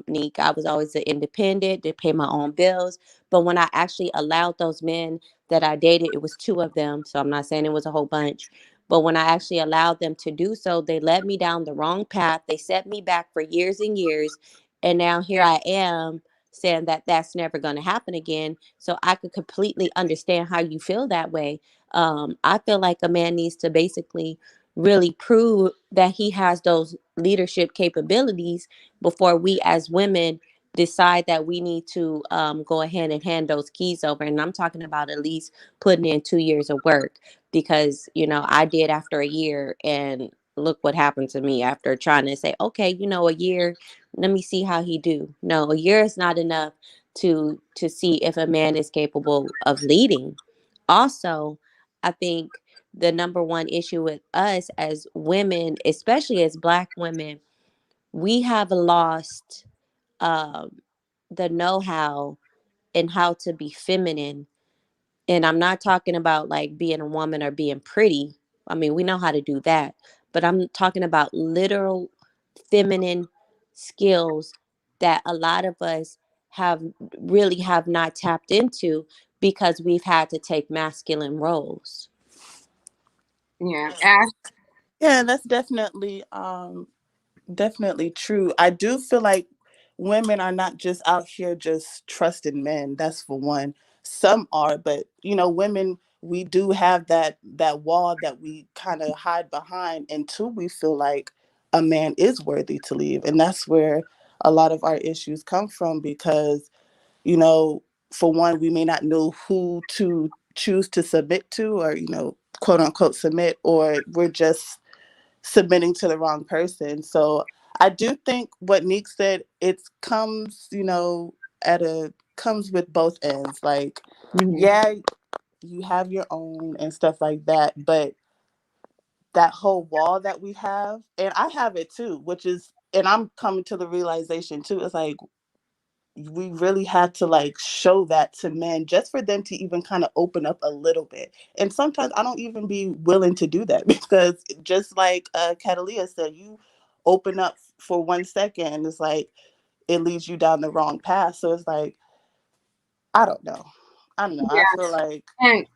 Neek, I was always the independent to pay my own bills. But when I actually allowed those men that I dated, it was two of them. So I'm not saying it was a whole bunch. But when I actually allowed them to do so, they led me down the wrong path. They set me back for years and years. And now here I am saying that that's never going to happen again. So I could completely understand how you feel that way. I feel like a man needs to basically really prove that he has those leadership capabilities before we as women decide that we need to go ahead and hand those keys over. And I'm talking about at least putting in 2 years of work, because I did after a year, and look what happened to me after trying to say, okay, a year, let me see how he do. No, a year is not enough to see if a man is capable of leading. Also, I think the number one issue with us as women, especially as Black women, we have lost um, the know-how in how to be feminine. And I'm not talking about like being a woman or being pretty. I mean, we know how to do that. But I'm talking about literal feminine skills that a lot of us have really have not tapped into because we've had to take masculine roles. Yeah. Ash. Yeah, that's definitely true. I do feel like women are not just out here just trusting men. That's for one. Some are, but women, we do have that wall that we kind of hide behind until we feel like a man is worthy to leave. And that's where a lot of our issues come from because, you know, for one, we may not know who to choose to submit to or, quote unquote submit, or we're just submitting to the wrong person. So I do think what Neek said, it comes, at a comes with both ends. Like, Mhm. yeah, you have your own and stuff like that, but that whole wall that we have, and I have it too, which is, and I'm coming to the realization too, it's like we really had to like show that to men just for them to even kind of open up a little bit. And sometimes I don't even be willing to do that because just like Catalia said, you open up for 1 second and it's like it leads you down the wrong path. So it's like, I don't know. I don't know. I Yeah. feel like And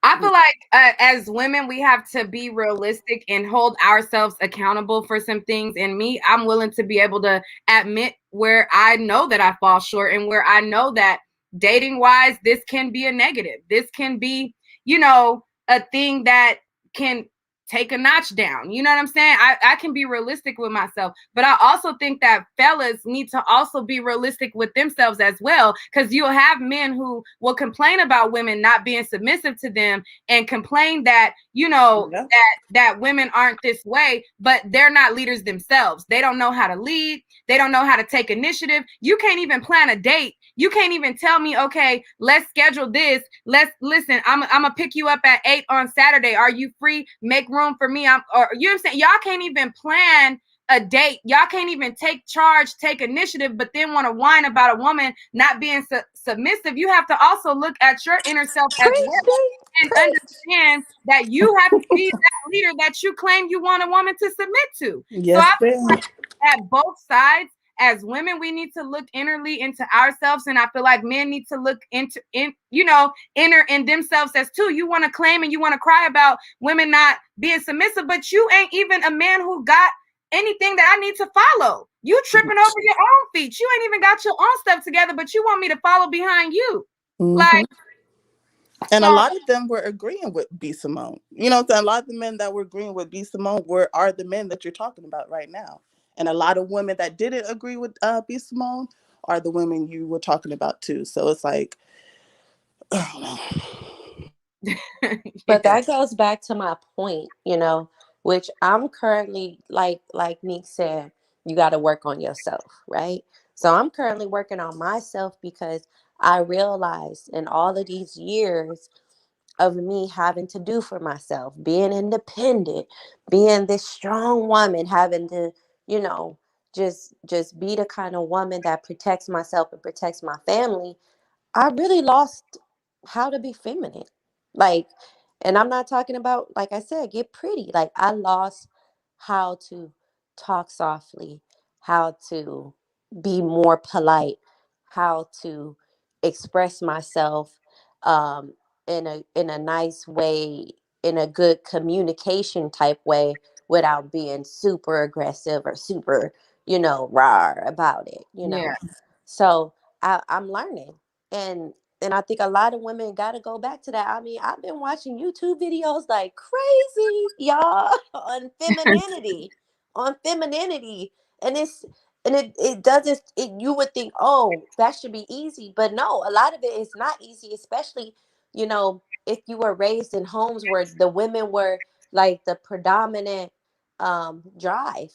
I feel like as women, we have to be realistic and hold ourselves accountable for some things. And me, I'm willing to be able to admit where I know that I fall short and where I know that dating wise, this can be a negative. This can be, a thing that can take a notch down. You know what I'm saying? I can be realistic with myself, but I also think that fellas need to also be realistic with themselves as well, because you'll have men who will complain about women not being submissive to them and complain that, yeah. that women aren't this way, but they're not leaders themselves. They don't know how to lead. They don't know how to take initiative. You can't even plan a date. You can't even tell me, okay, let's schedule this. Let's listen. I'm gonna pick you up at 8 on Saturday. Are you free? Make room for me. Or you know what I'm saying? Y'all can't even plan a date. Y'all can't even take charge, take initiative, but then want to whine about a woman not being submissive. You have to also look at your inner self as well Preach, Nate. and Preach. understand that you have to be that leader that you claim you want a woman to submit to. So I Yes, ma'am. at both sides, as women, we need to look innerly into ourselves, and I feel like men need to look inner in themselves as too. You want to claim and you want to cry about women not being submissive, but you ain't even a man who got anything that I need to follow. You tripping over your own feet. You ain't even got your own stuff together, but you want me to follow behind you. Hmm. Like, And so a lot of them were agreeing with B. Simone. So a lot of the men that were agreeing with B. Simone are the men that you're talking about right now. And a lot of women that didn't agree with B. Simone are the women you were talking about too. So it's like, I don't know. But yeah. that goes back to my point, which I'm currently like Nick said, you got to work on yourself, right? So I'm currently working on myself because I realized in all of these years of me having to do for myself, being independent, being this strong woman, having to, you know, just be the kind of woman that protects myself and protects my family. I really lost how to be feminine. Like, and I'm not talking about, like I said, get pretty. Like, I lost how to talk softly, how to be more polite, how to express myself. in a nice way, in a good communication type way, without being super aggressive or super, raw about it. Yeah. So I'm learning, and I think a lot of women got to go back to that. I mean, I've been watching YouTube videos like crazy, y'all, on femininity, and it doesn't. You would think, oh, that should be easy, but no, a lot of it is not easy, especially if you were raised in homes where the women were like the predominant drive.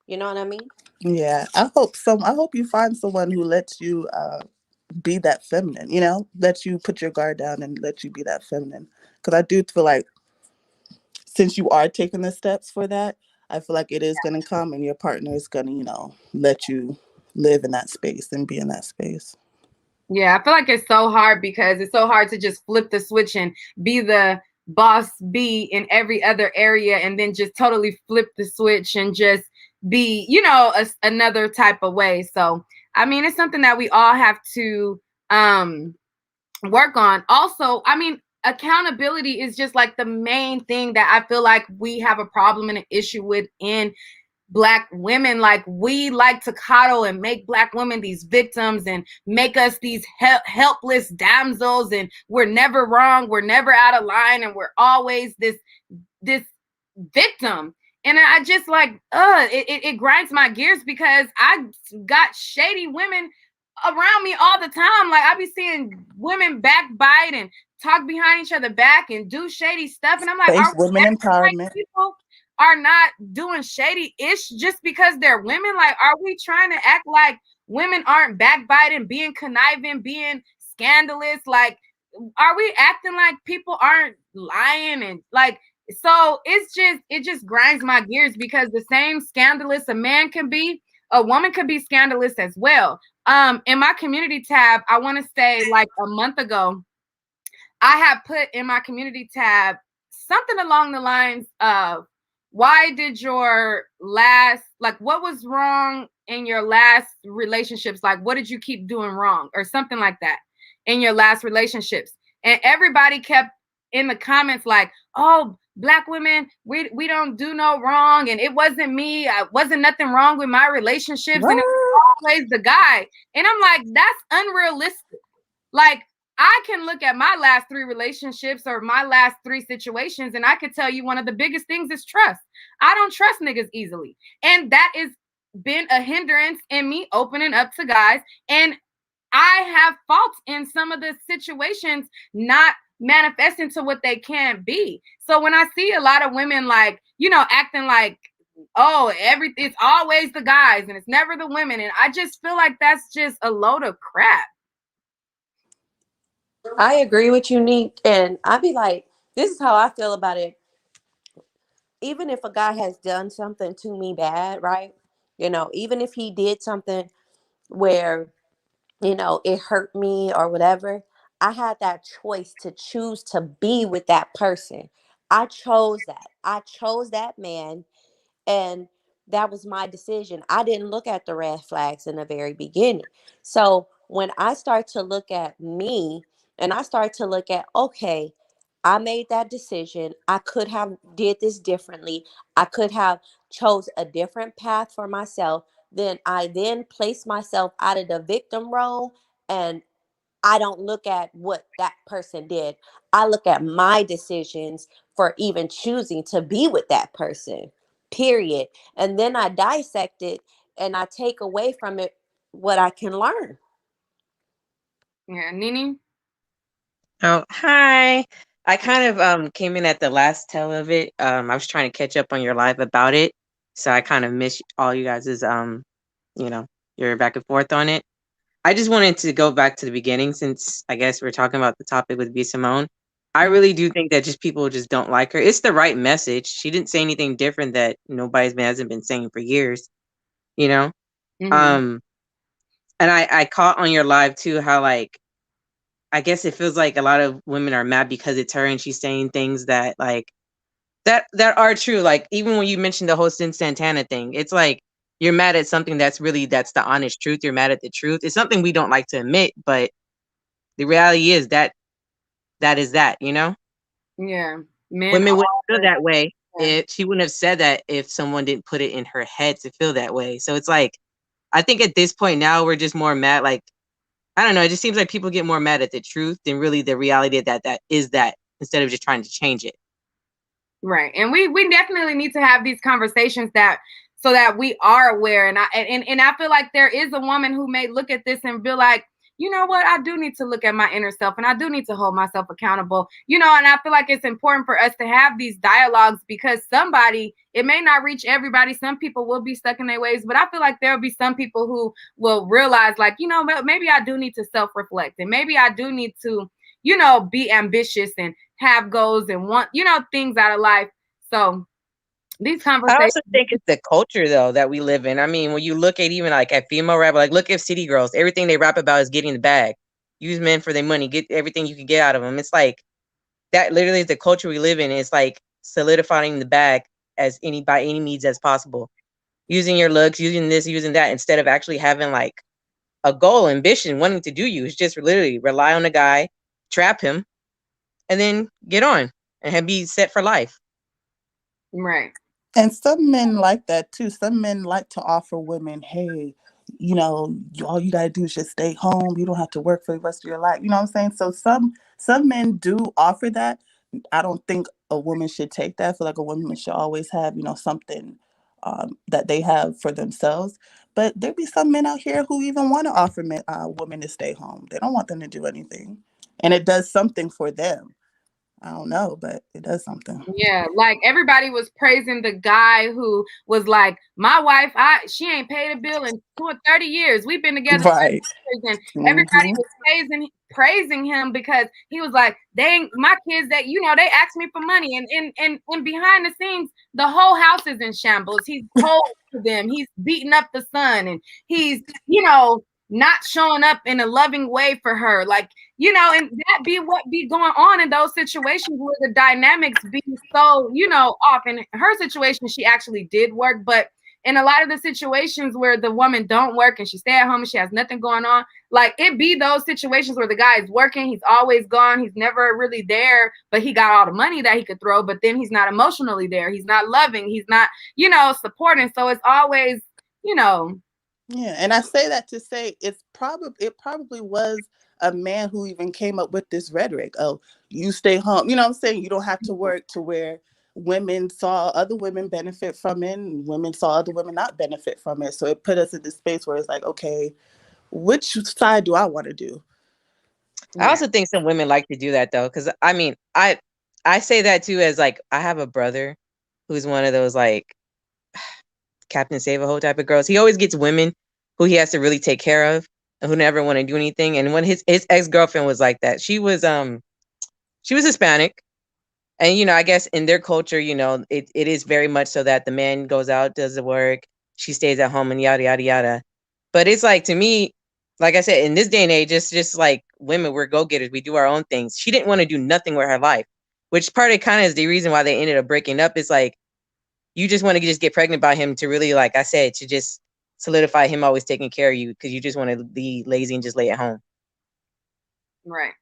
You know what I mean? Yeah, I hope you find someone who lets you be that feminine, let you put your guard down and let you be that feminine. Because I do feel like since you are taking the steps for that, I feel like it is going to come and your partner is going to, let you live in that space and be in that space. Yeah, I feel like it's so hard because it's so hard to just flip the switch and be the boss bee in every other area and then just totally flip the switch and just be, another type of way. So, I mean, it's something that we all have to work on. Also, I mean, accountability is just like the main thing that I feel like we have a problem and an issue with in Black women. Like, we like to coddle and make Black women these victims and make us these helpless damsels, and we're never wrong, we're never out of line, and we're always this victim. And I just like, it grinds my gears because I got shady women around me all the time. Like, I be seeing women backbite and talk behind each other back and do shady stuff, and I'm like, Space are we women acting like empowerment. people are not doing shady-ish just because they're women? Like, are we trying to act like women aren't backbiting, being conniving, being scandalous? Like, are we acting like people aren't lying? And like, so it just grinds my gears because the same scandalous a man can be, a woman could be scandalous as well. In my community tab, I want to say like a month ago, I had put in my community tab something along the lines of, why did your last, like, what was wrong in your last relationships? Like, what did you keep doing wrong or something like that in your last relationships? And everybody kept in the comments like, oh, Black women, we don't do no wrong. And it wasn't me. I wasn't nothing wrong with my relationships. And it was always the guy. And I'm like, that's unrealistic. Like, I can look at my last 3 relationships or my last 3 situations, and I could tell you one of the biggest things is trust. I don't trust niggas easily. And that has been a hindrance in me opening up to guys. And I have faults in some of the situations not manifesting to what they can be. So when I see a lot of women like, acting like, oh, it's always the guys and it's never the women. And I just feel like that's just a load of crap. I agree with you, Neek. And I be like, this is how I feel about it. Even if a guy has done something to me bad, right? Even if he did something where, it hurt me or whatever, I had that choice to choose to be with that person. I chose that. I chose that man, and that was my decision. I didn't look at the red flags in the very beginning. So when I start to look at me and I start to look at, okay, I made that decision. I could have did this differently. I could have chose a different path for myself. Then I place myself out of the victim role, and I don't look at what that person did. I look at my decisions for even choosing to be with that person, period. And then I dissect it and I take away from it what I can learn. Yeah, Nini. Oh, hi. I kind of came in at the last tail of it. I was trying to catch up on your live about it. So I kind of missed all you guys' you know, your back and forth on it. I just wanted to go back to the beginning since I guess we're talking about the topic with B Simone. I really do think that just people just don't like her. It's the right message. She didn't say anything different that hasn't been saying for years, you know? Mm-hmm. Um and I caught on your live too how like I guess it feels like a lot of women are mad because it's her and she's saying things that like that are true. Like even when you mentioned the whole Sin Santana thing, it's like you're mad at something that's the honest truth. You're mad at the truth. It's something we don't like to admit, but the reality is that that is that, you know? Yeah. Men Women wouldn't feel always, that way yeah. if she wouldn't have said that if someone didn't put it in her head to feel that way. So it's like, I think at this point now we're just more mad. Like, I don't know. It just seems like people get more mad at the truth than really the reality that is that, instead of just trying to change it. Right. And we definitely need to have these conversations that so that we are aware. And I feel like there is a woman who may look at this and be like, you know what, I do need to look at my inner self and I do need to hold myself accountable. You know, and I feel like it's important for us to have these dialogues because somebody, it may not reach everybody. Some people will be stuck in their ways, but I feel like there'll be some people who will realize, like, you know, maybe I do need to self-reflect and maybe I do need to, you know, be ambitious and have goals and want, you know, things out of life. So these I conversations. also think it's the culture though that we live in. I mean, when you look at even like at female rap, like look at city girls, everything they rap about is getting the bag. Use men for their money, get everything you can get out of them. It's like that literally is the culture we live in. It's like solidifying the bag as any by any means as possible. Using your looks, using this, using that, instead of actually having like a goal, ambition, wanting to do you. It's just literally rely on a guy, trap him, and then get on and be set for life. Right. And some men like that too. Some men like to offer women, hey, you know, all you gotta do is just stay home. You don't have to work for the rest of your life. You know what I'm saying? So some men do offer that. I don't think a woman should take that. I feel like a woman should always have, you know, something that they have for themselves. But there be some men out here who even want to offer women to stay home. They don't want them to do anything, and it does something for them. I don't know, but it does something. Yeah, like everybody was praising the guy who was like, my wife, she ain't paid a bill in 30 years. We've been together 30 Right. years. And everybody Hmm. was praising him because he was like, my kids that, you know, they asked me for money. And behind the scenes, the whole house is in shambles. He's cold to them. He's beating up the son and he's, you know, not showing up in a loving way for her. Like, you know, and that be what be going on in those situations where the dynamics be so, you know, off. In her situation, she actually did work, but in a lot of the situations where the woman don't work and she stay at home and she has nothing going on, like it be those situations where the guy is working, he's always gone, he's never really there, but he got all the money that he could throw, but then he's not emotionally there, he's not loving, he's not, you know, supporting. So it's always, you know. Yeah, and I say that to say it probably was a man who even came up with this rhetoric. Oh, you stay home. You know what I'm saying? You don't have to work, to where women saw other women benefit from it and women saw other women not benefit from it. So it put us in this space where it's like, okay, which side do I want to do? I Yeah. also think some women like to do that though, because I mean, I say that too as like I have a brother who's one of those like Captain Save a Hoe type of girls. He always gets women who he has to really take care of and who never want to do anything. And when his ex girlfriend was like that, she was Hispanic. And I guess in their culture, it is very much so that the man goes out, does the work, she stays at home and yada yada yada. But it's like, to me, like I said, in this day and age, it's just like women, we're go-getters, we do our own things. She didn't want to do nothing with her life, which part of it kind of is the reason why they ended up breaking up. Is like, you just want to just get pregnant by him to really, like I said, to just solidify him always taking care of you, because you just want to be lazy and just lay at home. Right.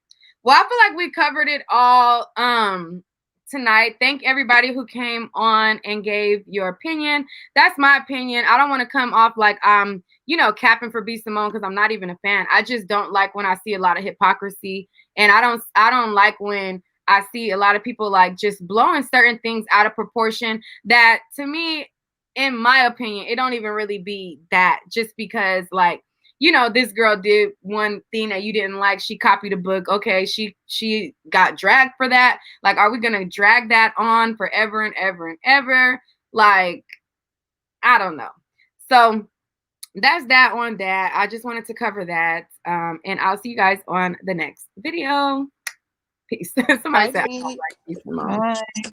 Well, I feel like we covered it all tonight. Thank everybody who came on and gave your opinion. That's my opinion. I don't want to come off like I'm, you know, capping for B Simone, because I'm not even a fan. I just don't like when I see a lot of hypocrisy, and I don't like when I see a lot of people like just blowing certain things out of proportion. That, to me, in my opinion, it don't even really be that, just because, like, you know, this girl did one thing that you didn't like. She copied a book. Okay, she got dragged for that. Like, are we gonna drag that on forever and ever and ever? Like, I don't know. So that's that on that. I just wanted to cover that. And I'll see you guys on the next video. Peace. Somebody Hi, said I don't Zeke. like peace.